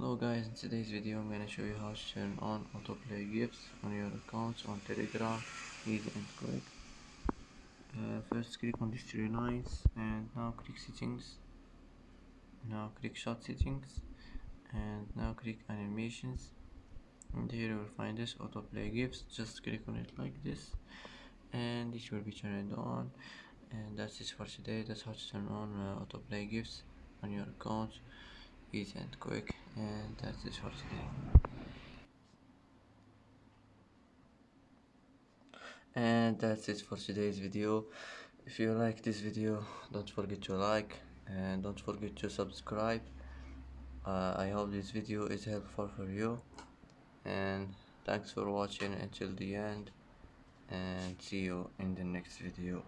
Hello guys, in today's video I'm gonna show you how to turn on autoplay gifs on your accounts on Telegram, easy and quick. First click on these three lines and now click settings, now click shot settings, and now click animations, and here you will find this autoplay gifs. Just click on it like this and it will be turned on. And that's it for today. That's how to turn on autoplay gifs on your account, easy and quick. And that's it for today. And that's it for today's video. If you like this video, don't forget to like and don't forget to subscribe. I hope this video is helpful for you, and thanks for watching until the end, and see you in the next video.